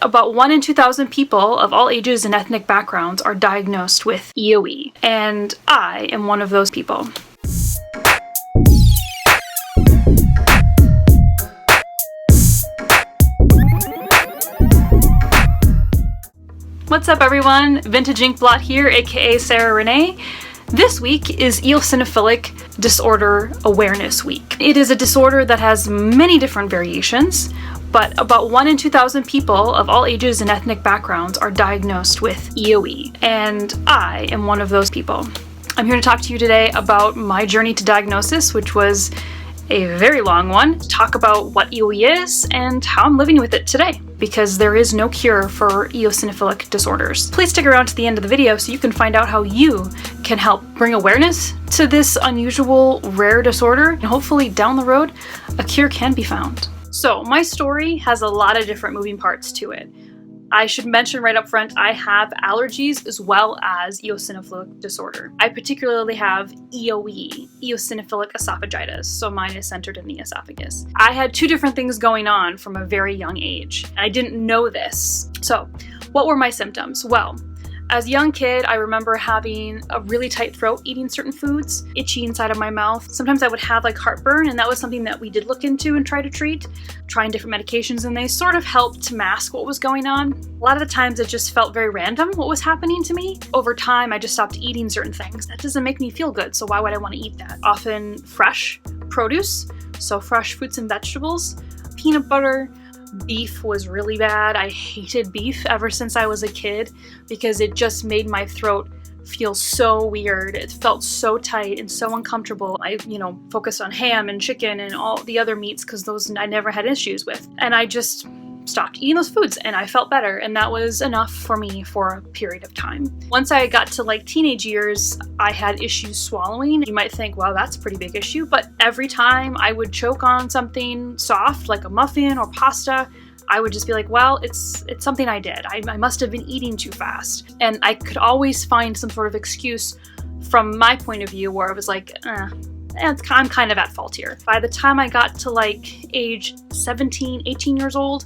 About 1 in 2,000 people of all ages and ethnic backgrounds are diagnosed with EOE, and I am one of those people. What's up everyone? Vintage Inkblot here, aka Sarah Renee. This week is Eosinophilic Disorder Awareness Week. It is a disorder that has many different variations, but about 1 in 2,000 people of all ages and ethnic backgrounds are diagnosed with EOE, and I am one of those people. I'm here to talk to you today about my journey to diagnosis, which was a very long one, talk about what EOE is and how I'm living with it today, because there is no cure for eosinophilic disorders. Please stick around to the end of the video so you can find out how you can help bring awareness to this unusual, rare disorder, and hopefully down the road, a cure can be found. So my story has a lot of different moving parts to it. I should mention right up front, I have allergies as well as eosinophilic disorder. I particularly have EOE, Eosinophilic Esophagitis, so mine is centered in the esophagus. I had two different things going on from a very young age, and I didn't know this. So, what were my symptoms? Well, as a young kid, I remember having a really tight throat eating certain foods, itchy inside of my mouth. Sometimes I would have like heartburn, and that was something that we did look into and try to treat, trying different medications, and they sort of helped to mask what was going on. A lot of the times it just felt very random what was happening to me. Over time, I just stopped eating certain things. That doesn't make me feel good, so why would I want to eat that? Often fresh produce, so fresh fruits and vegetables, peanut butter. Beef was really bad. I hated beef ever since I was a kid because it just made my throat feel so weird. It felt so tight and so uncomfortable. I, focused on ham and chicken and all the other meats because those I never had issues with. And I just stopped eating those foods and I felt better, and that was enough for me for a period of time. Once I got to like teenage years, I had issues swallowing. You might think, well, that's a pretty big issue, but every time I would choke on something soft like a muffin or pasta, I would just be like, well, it's something I did. I must have been eating too fast. And I could always find some sort of excuse from my point of view where I was like, I'm kind of at fault here. By the time I got to like age 17, 18 years old,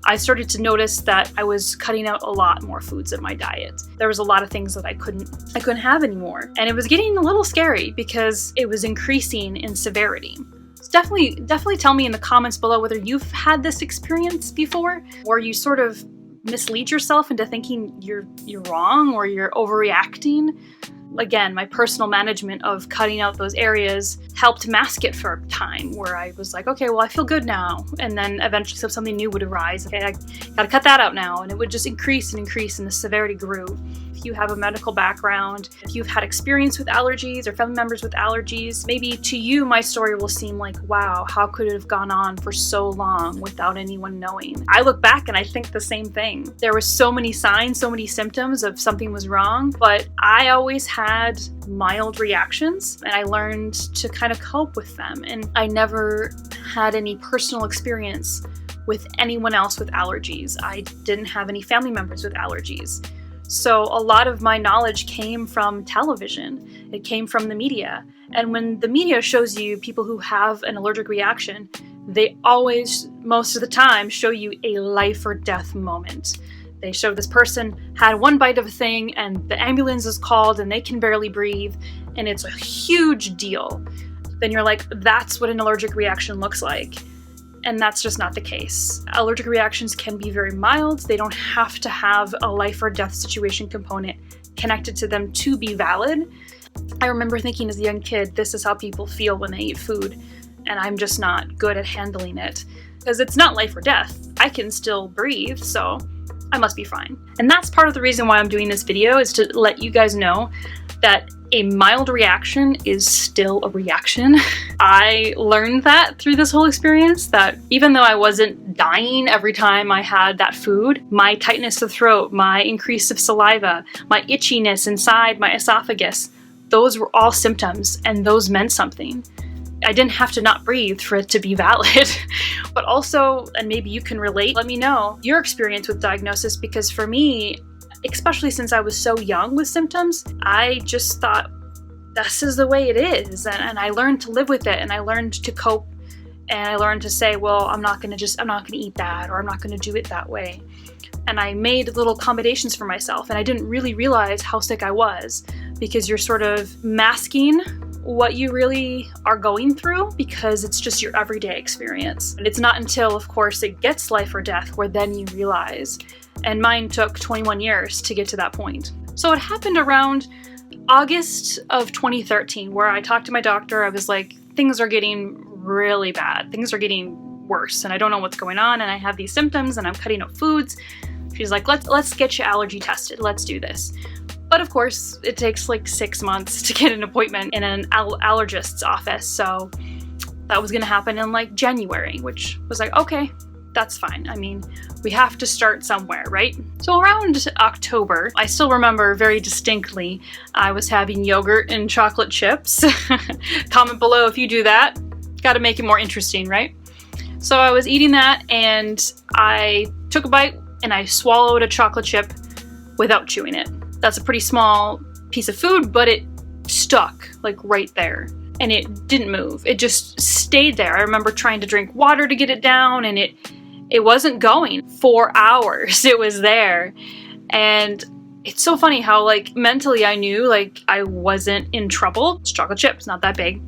I started to notice that I was cutting out a lot more foods in my diet. There was a lot of things that I couldn't have anymore. And it was getting a little scary because it was increasing in severity. So definitely tell me in the comments below whether you've had this experience before, or you sort of mislead yourself into thinking you're wrong or you're overreacting. Again, my personal management of cutting out those areas helped mask it for a time where I was like, okay, well, I feel good now. And then eventually something new would arise. Okay, I gotta cut that out now. And it would just increase and increase, and the severity grew. If you have a medical background, if you've had experience with allergies or family members with allergies, maybe to you, my story will seem like, wow, how could it have gone on for so long without anyone knowing? I look back and I think the same thing. There were so many signs, so many symptoms of something was wrong, but I always had mild reactions and I learned to kind of cope with them. And I never had any personal experience with anyone else with allergies. I didn't have any family members with allergies. So a lot of my knowledge came from television. It came from the media. And when the media shows you people who have an allergic reaction, they always, most of the time, show you a life or death moment. They show this person had one bite of a thing and the ambulance is called and they can barely breathe and it's a huge deal. Then you're like, that's what an allergic reaction looks like. And that's just not the case. Allergic reactions can be very mild. They don't have to have a life or death situation component connected to them to be valid. I remember thinking as a young kid, this is how people feel when they eat food, and I'm just not good at handling it. Because it's not life or death. I can still breathe, so I must be fine. And that's part of the reason why I'm doing this video, is to let you guys know that a mild reaction is still a reaction. I learned that through this whole experience, that even though I wasn't dying every time I had that food, my tightness of throat, my increase of saliva, my itchiness inside my esophagus, those were all symptoms and those meant something. I didn't have to not breathe for it to be valid. But also, and maybe you can relate, let me know your experience with diagnosis, because for me, especially since I was so young with symptoms, I just thought, this is the way it is. And I learned to live with it, and I learned to cope, and I learned to say, well, I'm not gonna eat that, or I'm not gonna do it that way. and I made little accommodations for myself, and I didn't really realize how sick I was, because you're sort of masking what you really are going through because it's just your everyday experience. And it's not until, of course, it gets life or death where then you realize. And mine took 21 years to get to that point. So it happened around August of 2013, where I talked to my doctor. I was like, things are getting really bad. Things are getting worse, and I don't know what's going on, and I have these symptoms, and I'm cutting out foods. She's like, let's get you allergy tested. Let's do this. But of course, it takes like 6 months to get an appointment in an allergist's office. So that was gonna happen in like January, which was like, okay, that's fine. I mean, we have to start somewhere, right? So around October, I still remember very distinctly, I was having yogurt and chocolate chips. Comment below if you do that. Gotta make it more interesting, right? So I was eating that, and I took a bite and I swallowed a chocolate chip without chewing it. That's a pretty small piece of food, but it stuck like right there, and it didn't move. It just stayed there. I remember trying to drink water to get it down, and it wasn't going. 4 hours it was there. And it's so funny how like mentally I knew like I wasn't in trouble. It's chocolate chips, not that big.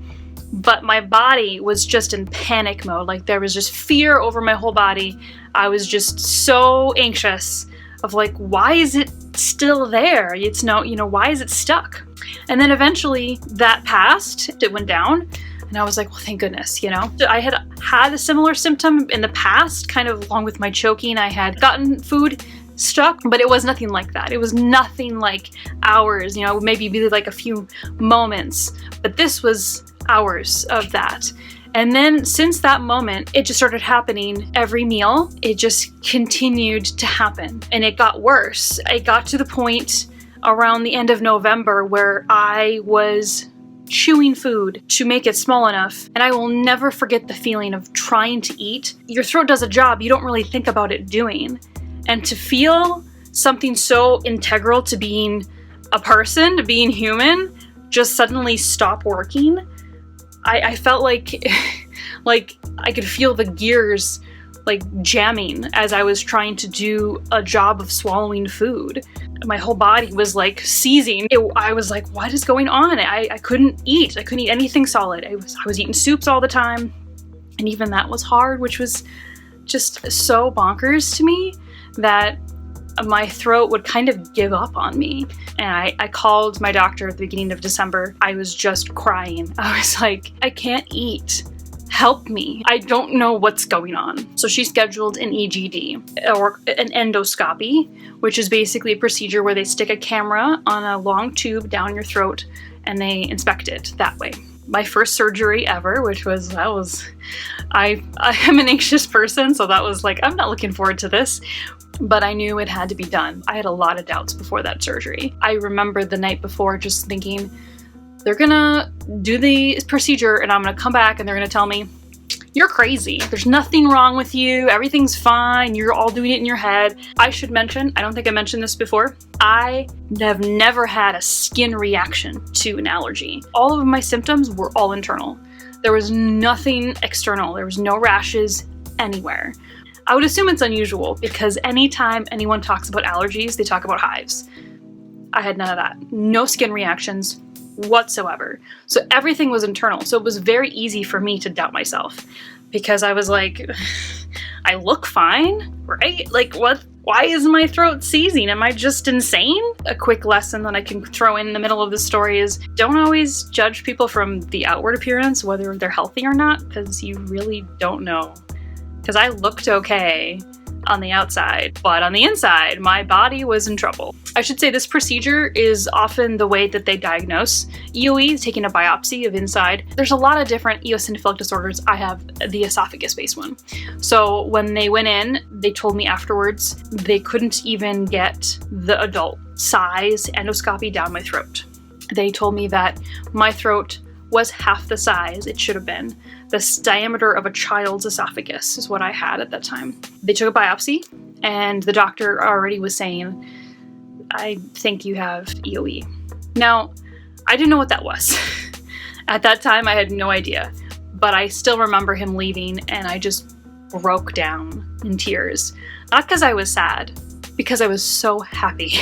But my body was just in panic mode. Like there was just fear over my whole body. I was just so anxious of like, why is it still there? It's no, why is it stuck? And then eventually that passed, it went down, and I was like, well, thank goodness, I had a similar symptom in the past, kind of along with my choking. I had gotten food stuck, but it was nothing like that. It was nothing like hours, maybe like a few moments, but this was hours of that. And then since that moment, it just started happening every meal. It just continued to happen, and it got worse. It got to the point around the end of November where I was chewing food to make it small enough. And I will never forget the feeling of trying to eat. Your throat does a job you don't really think about it doing. And to feel something so integral to being a person, to being human, just suddenly stop working, I felt like I could feel the gears like jamming as I was trying to do a job of swallowing food. My whole body was like seizing. I was like, what is going on? I couldn't eat. I couldn't eat anything solid. I was eating soups all the time, and even that was hard, which was just so bonkers to me that my throat would kind of give up on me. And I called my doctor at the beginning of December. I was just crying. I was like, I can't eat. Help me. I don't know what's going on. So she scheduled an EGD, or an endoscopy, which is basically a procedure where they stick a camera on a long tube down your throat and they inspect it that way. My first surgery ever, I am an anxious person, so that was like, I'm not looking forward to this. But I knew it had to be done. I had a lot of doubts before that surgery. I remember the night before just thinking, they're gonna do the procedure and I'm gonna come back and they're gonna tell me, you're crazy. There's nothing wrong with you. Everything's fine. You're all doing it in your head. I should mention, I don't think I mentioned this before, I have never had a skin reaction to an allergy. All of my symptoms were all internal. There was nothing external. There was no rashes anywhere. I would assume it's unusual because anytime anyone talks about allergies, they talk about hives. I had none of that. No skin reactions whatsoever. So everything was internal. So it was very easy for me to doubt myself because I was like, I look fine, right? Like what? Why is my throat seizing? Am I just insane? A quick lesson that I can throw in the middle of the story is don't always judge people from the outward appearance, whether they're healthy or not, because you really don't know. Because I looked okay on the outside, but on the inside, my body was in trouble. I should say this procedure is often the way that they diagnose EOE, taking a biopsy of inside. There's a lot of different eosinophilic disorders. I have the esophagus-based one. So when they went in, they told me afterwards they couldn't even get the adult size endoscopy down my throat. They told me that my throat was half the size it should have been. The diameter of a child's esophagus is what I had at that time. They took a biopsy, and the doctor already was saying, I think you have EOE. Now, I didn't know what that was. At that time, I had no idea, but I still remember him leaving, and I just broke down in tears. Not because I was sad, because I was so happy.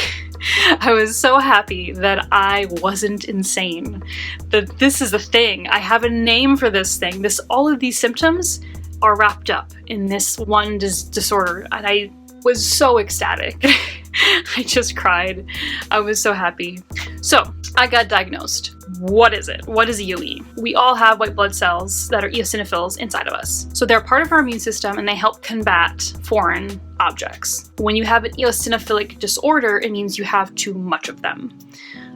I was so happy that I wasn't insane. That this is a thing. I have a name for this thing. All of these symptoms are wrapped up in this one disorder, and I was so ecstatic. I just cried. I was so happy. So I got diagnosed. What is it? What is EOE? We all have white blood cells that are eosinophils inside of us. So they're part of our immune system and they help combat foreign objects. When you have an eosinophilic disorder, it means you have too much of them.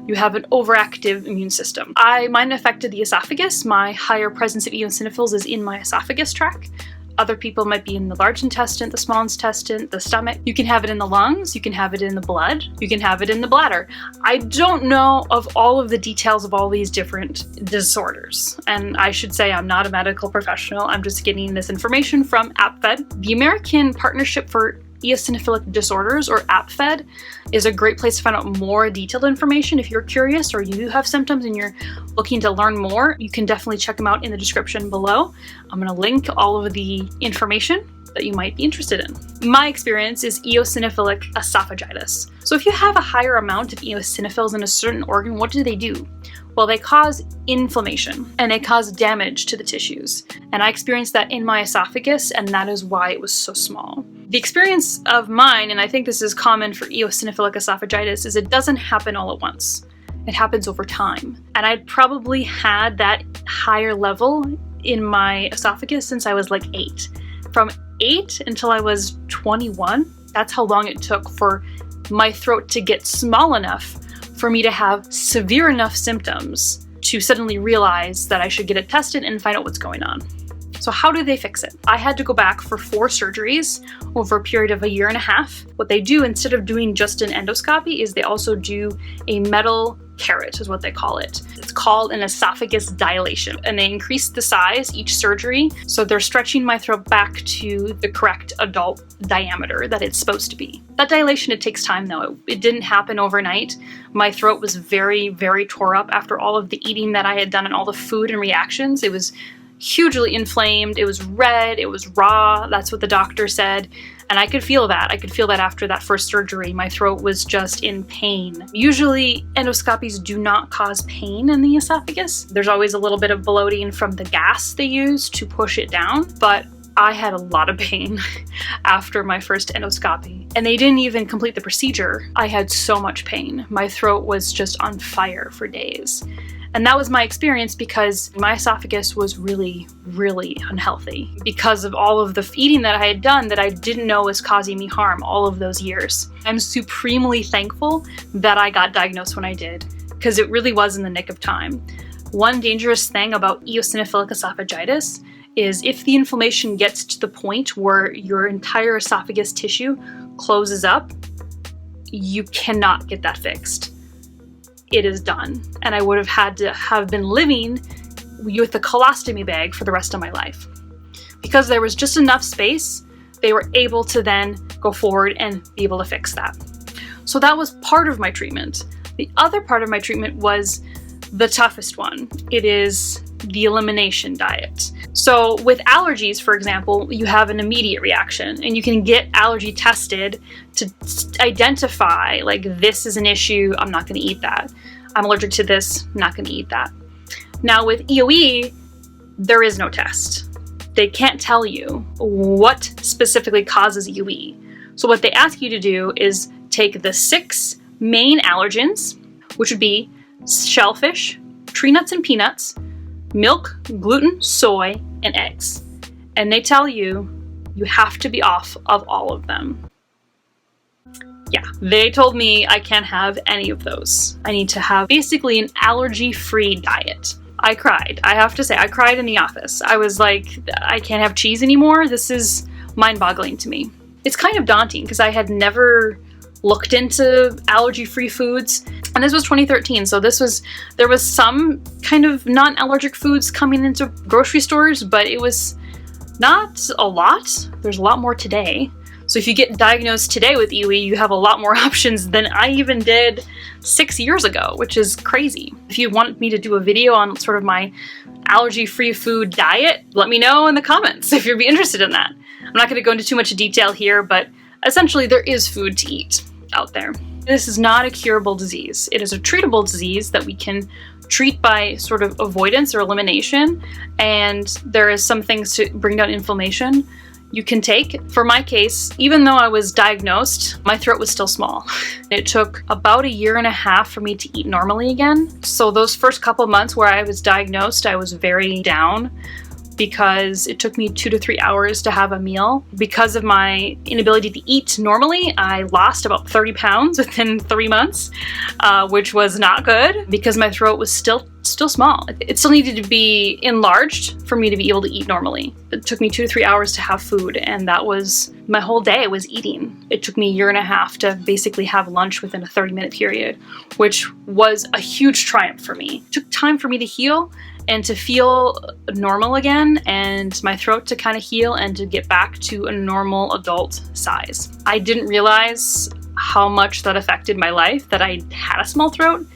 You have an overactive immune system. Mine affected the esophagus. My higher presence of eosinophils is in my esophagus tract. Other people might be in the large intestine, the small intestine, the stomach. You can have it in the lungs, you can have it in the blood, you can have it in the bladder. I don't know of all of the details of all these different disorders. And I should say I'm not a medical professional, I'm just getting this information from AppFed. The American Partnership for Eosinophilic Disorders, or AppFed, is a great place to find out more detailed information. If you're curious or you have symptoms and you're looking to learn more, you can definitely check them out in the description below. I'm going to link all of the information that you might be interested in. My experience is eosinophilic esophagitis. So if you have a higher amount of eosinophils in a certain organ, what do? Well, they cause inflammation and they cause damage to the tissues. And I experienced that in my esophagus, and that is why it was so small. The experience of mine, and I think this is common for eosinophilic esophagitis, is it doesn't happen all at once. It happens over time. And I'd probably had that higher level in my esophagus since I was like 8. From 8 until I was 21, that's how long it took for my throat to get small enough for me to have severe enough symptoms to suddenly realize that I should get it tested and find out what's going on. So how do they fix it? I had to go back for 4 surgeries over a period of 1.5 years. What they do, instead of doing just an endoscopy, is they also do a metal carrot, is what they call it. It's called an esophagus dilation, and they increase the size each surgery. So they're stretching my throat back to the correct adult diameter that it's supposed to be. That dilation, it takes time though. It didn't happen overnight. My throat was very, very tore up after all of the eating that I had done and all the food and reactions. It was hugely inflamed, it was red, it was raw, that's what the doctor said. And I could feel that. I could feel that after that first surgery. My throat was just in pain. Usually endoscopies do not cause pain in the esophagus. There's always a little bit of bloating from the gas they use to push it down, but I had a lot of pain after my first endoscopy. And they didn't even complete the procedure. I had so much pain. My throat was just on fire for days. And that was my experience because my esophagus was really, really unhealthy because of all of the eating that I had done that I didn't know was causing me harm all of those years. I'm supremely thankful that I got diagnosed when I did, because it really was in the nick of time. One dangerous thing about eosinophilic esophagitis is if the inflammation gets to the point where your entire esophagus tissue closes up, you cannot get that fixed. It is done. And I would have had to have been living with a colostomy bag for the rest of my life. Because there was just enough space, they were able to then go forward and be able to fix that. So that was part of my treatment. The other part of my treatment was the toughest one. It is the elimination diet. So with allergies, for example, you have an immediate reaction and you can get allergy tested to identify, like, this is an issue, I'm not going to eat that. I'm allergic to this, I'm not going to eat that. Now with EOE, there is no test. They can't tell you what specifically causes EOE. So what they ask you to do is take the 6 main allergens, which would be shellfish, tree nuts and peanuts, milk, gluten, soy, and eggs. And they tell you you have to be off of all of them. Yeah, they told me I can't have any of those. I need to have basically an allergy-free diet. I cried. I have to say, I cried in the office. I was like, I can't have cheese anymore. This is mind-boggling to me. It's kind of daunting because I had never looked into allergy-free foods. And this was 2013, so there was some kind of non-allergic foods coming into grocery stores, but it was not a lot. There's a lot more today. So if you get diagnosed today with EOE, you have a lot more options than I even did 6 years ago, which is crazy. If you want me to do a video on sort of my allergy-free food diet, let me know in the comments if you'd be interested in that. I'm not going to go into too much detail here, but essentially there is food to eat out there. This is not a curable disease. It is a treatable disease that we can treat by sort of avoidance or elimination, and there is some things to bring down inflammation you can take. For my case, even though I was diagnosed, my throat was still small. It took about 1.5 years for me to eat normally again. So those first couple months where I was diagnosed, I was very down because it took me 2 to 3 hours to have a meal. Because of my inability to eat normally, I lost about 30 pounds within 3 months, which was not good because my throat was still small. It still needed to be enlarged for me to be able to eat normally. It took me 2 to 3 hours to have food, and that was my whole day was eating. It took me 1.5 years to basically have lunch within a 30-minute period, which was a huge triumph for me. It took time for me to heal and to feel normal again, and my throat to kind of heal and to get back to a normal adult size. I didn't realize how much that affected my life, that I had a small throat.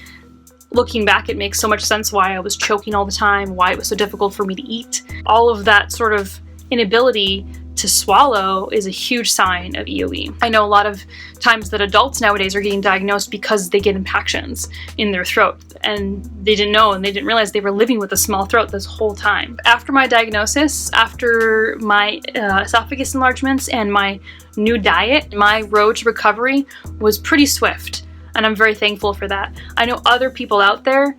Looking back, it makes so much sense why I was choking all the time, why it was so difficult for me to eat. All of that sort of inability to swallow is a huge sign of EOE. I know a lot of times that adults nowadays are getting diagnosed because they get impactions in their throat, and they didn't know and they didn't realize they were living with a small throat this whole time. After my diagnosis, after my esophagus enlargements and my new diet, my road to recovery was pretty swift, and I'm very thankful for that. I know other people out there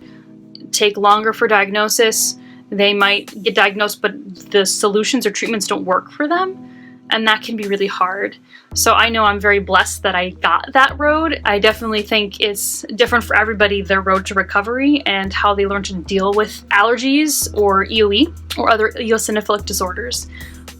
take longer for diagnosis. They might get diagnosed, but the solutions or treatments don't work for them, and that can be really hard. So I know I'm very blessed that I got that road. I definitely think it's different for everybody, their road to recovery and how they learn to deal with allergies or EOE or other eosinophilic disorders.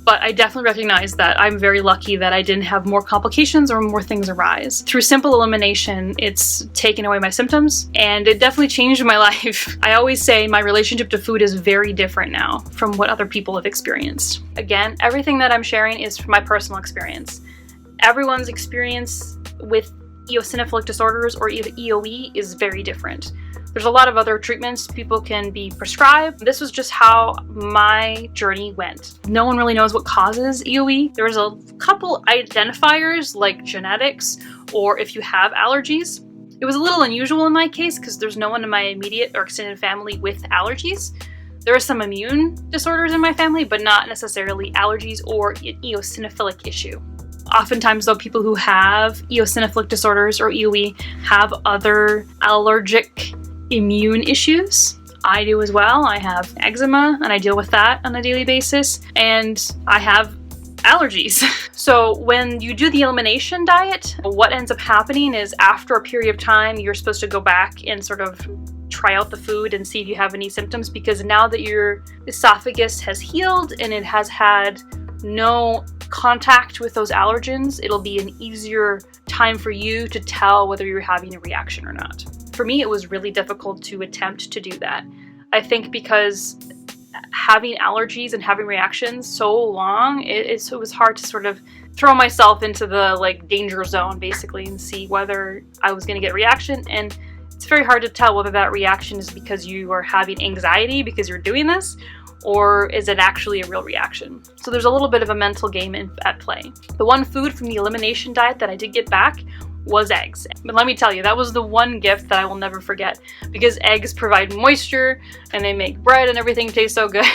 But I definitely recognize that I'm very lucky that I didn't have more complications or more things arise. Through simple elimination, it's taken away my symptoms, and it definitely changed my life. I always say my relationship to food is very different now from what other people have experienced. Again, everything that I'm sharing is from my personal experience. Everyone's experience with eosinophilic disorders or EOE is very different. There's a lot of other treatments people can be prescribed. This was just how my journey went. No one really knows what causes EOE. There's a couple identifiers like genetics or if you have allergies. It was a little unusual in my case because there's no one in my immediate or extended family with allergies. There are some immune disorders in my family, but not necessarily allergies or an eosinophilic issue. Oftentimes, though, people who have eosinophilic disorders or EOE have other allergic immune issues. I do as well. I have eczema and I deal with that on a daily basis, and I have allergies. So when you do the elimination diet, what ends up happening is after a period of time, you're supposed to go back and sort of try out the food and see if you have any symptoms, because now that your esophagus has healed and it has had no contact with those allergens, it'll be an easier time for you to tell whether you're having a reaction or not. For me, it was really difficult to attempt to do that. I think because having allergies and having reactions so long, it was hard to sort of throw myself into the danger zone basically and see whether I was going to get a reaction. And it's very hard to tell whether that reaction is because you are having anxiety because you're doing this, or is it actually a real reaction? So there's a little bit of a mental game at play. The one food from the elimination diet that I did get back was eggs. But let me tell you, that was the one gift that I will never forget, because eggs provide moisture and they make bread and everything taste so good.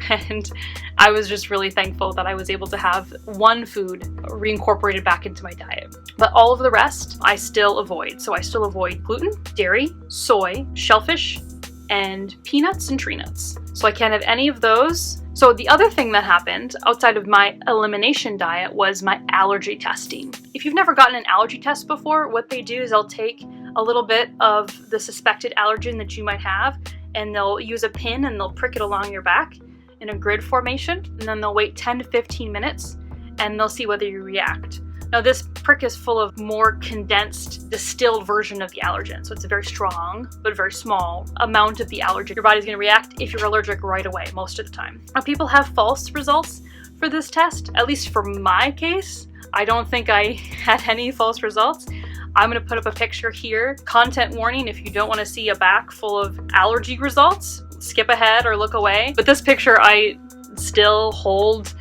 And I was just really thankful that I was able to have one food reincorporated back into my diet. But all of the rest, I still avoid. So I still avoid gluten, dairy, soy, shellfish, and peanuts and tree nuts. So I can't have any of those. So the other thing that happened outside of my elimination diet was my allergy testing. If you've never gotten an allergy test before, what they do is they'll take a little bit of the suspected allergen that you might have, and they'll use a pin and they'll prick it along your back in a grid formation, and then they'll wait 10 to 15 minutes and they'll see whether you react. Now this prick is full of more condensed, distilled version of the allergen. So it's a very strong, but very small amount of the allergen. Your body's gonna react if you're allergic right away, most of the time. Now people have false results for this test, at least for my case. I don't think I had any false results. I'm gonna put up a picture here. Content warning, if you don't wanna see a back full of allergy results, skip ahead or look away. But this picture, I still hold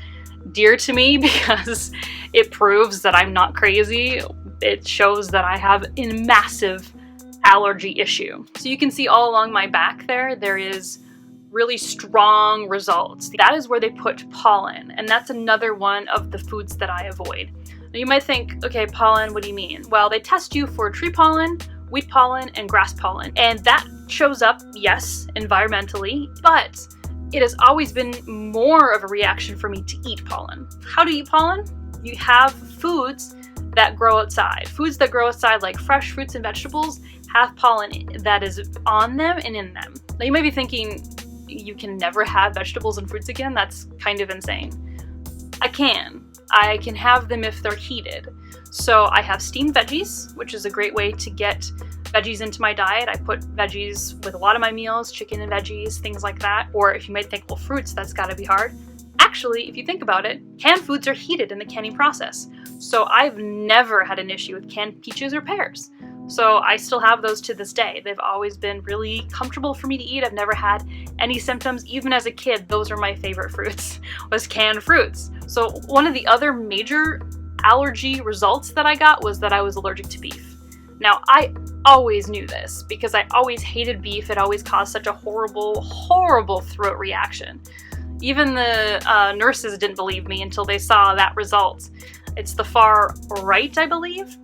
dear to me because it proves that I'm not crazy. It shows that I have a massive allergy issue. So you can see all along my back there is really strong results. That is where they put pollen, and that's another one of the foods that I avoid. Now you might think, okay, pollen, what do you mean? Well, they test you for tree pollen, wheat pollen, and grass pollen, and that shows up, yes, environmentally, but it has always been more of a reaction for me to eat pollen. How do you eat pollen? You have foods that grow outside. Foods that grow outside, like fresh fruits and vegetables, have pollen that is on them and in them. Now you might be thinking, you can never have vegetables and fruits again? That's kind of insane. I can have them if they're heated. So I have steamed veggies, which is a great way to get veggies into my diet. I put veggies with a lot of my meals, chicken and veggies, things like that. Or if you might think, well, fruits, that's gotta be hard. Actually, if you think about it, canned foods are heated in the canning process. So I've never had an issue with canned peaches or pears. So I still have those to this day. They've always been really comfortable for me to eat. I've never had any symptoms. Even as a kid, those are my favorite fruits, was canned fruits. So one of the other major allergy results that I got was that I was allergic to beef. Now, I always knew this because I always hated beef. It always caused such a horrible, horrible throat reaction. Even the nurses didn't believe me until they saw that result. It's the far right, I believe.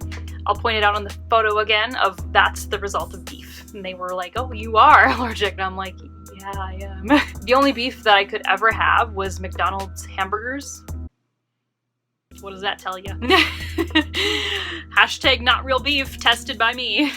I'll point it out on the photo again of that's the result of beef. And they were like, oh, you are allergic. And I'm like, yeah, I am. The only beef that I could ever have was McDonald's hamburgers. What does that tell you? Hashtag not real beef, tested by me.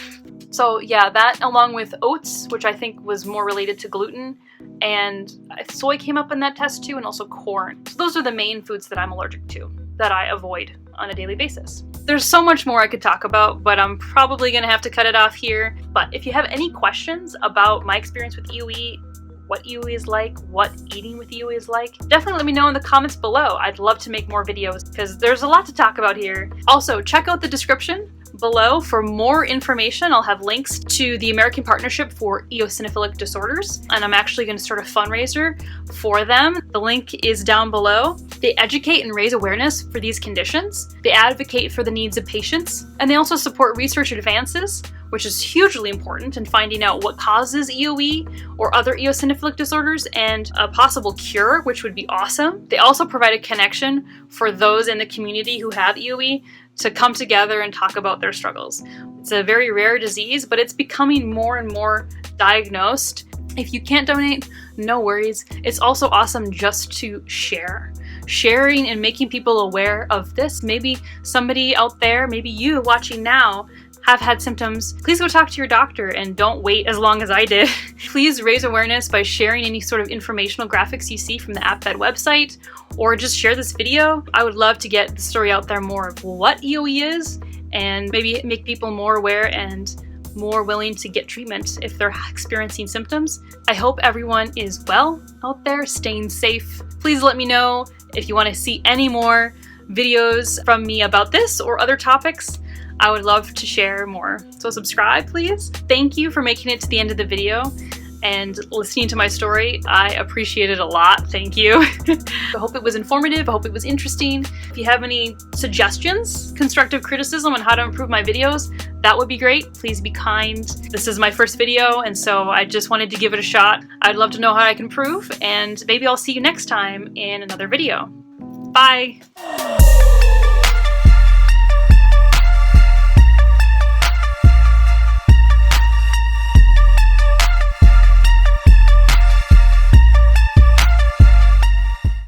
So yeah, that along with oats, which I think was more related to gluten, and soy came up in that test too, and also corn. So those are the main foods that I'm allergic to, that I avoid on a daily basis. There's so much more I could talk about, but I'm probably gonna have to cut it off here. But if you have any questions about my experience with EOE, what EOE is like, what eating with EOE is like, definitely let me know in the comments below. I'd love to make more videos because there's a lot to talk about here. Also, check out the description below for more information. I'll have links to the American Partnership for Eosinophilic Disorders, and I'm actually going to start a fundraiser for them. The link is down below. They educate and raise awareness for these conditions. They advocate for the needs of patients, and they also support research advances, which is hugely important in finding out what causes EOE or other eosinophilic disorders and a possible cure, which would be awesome. They also provide a connection for those in the community who have EOE to come together and talk about their struggles. It's a very rare disease, but it's becoming more and more diagnosed. If you can't donate, no worries. It's also awesome just to share. Sharing and making people aware of this. Maybe somebody out there, maybe you watching now, have had symptoms. Please go talk to your doctor and don't wait as long as I did. Please raise awareness by sharing any sort of informational graphics you see from the AppVet website, or just share this video. I would love to get the story out there more of what EOE is, and maybe make people more aware and more willing to get treatment if they're experiencing symptoms. I hope everyone is well out there, staying safe. Please let me know if you want to see any more videos from me about this or other topics. I would love to share more. So subscribe, please. Thank you for making it to the end of the video and listening to my story. I appreciate it a lot. Thank you. I hope it was informative. I hope it was interesting. If you have any suggestions, constructive criticism on how to improve my videos, that would be great. Please be kind. This is my first video, and so I just wanted to give it a shot. I'd love to know how I can improve, and maybe I'll see you next time in another video. Bye.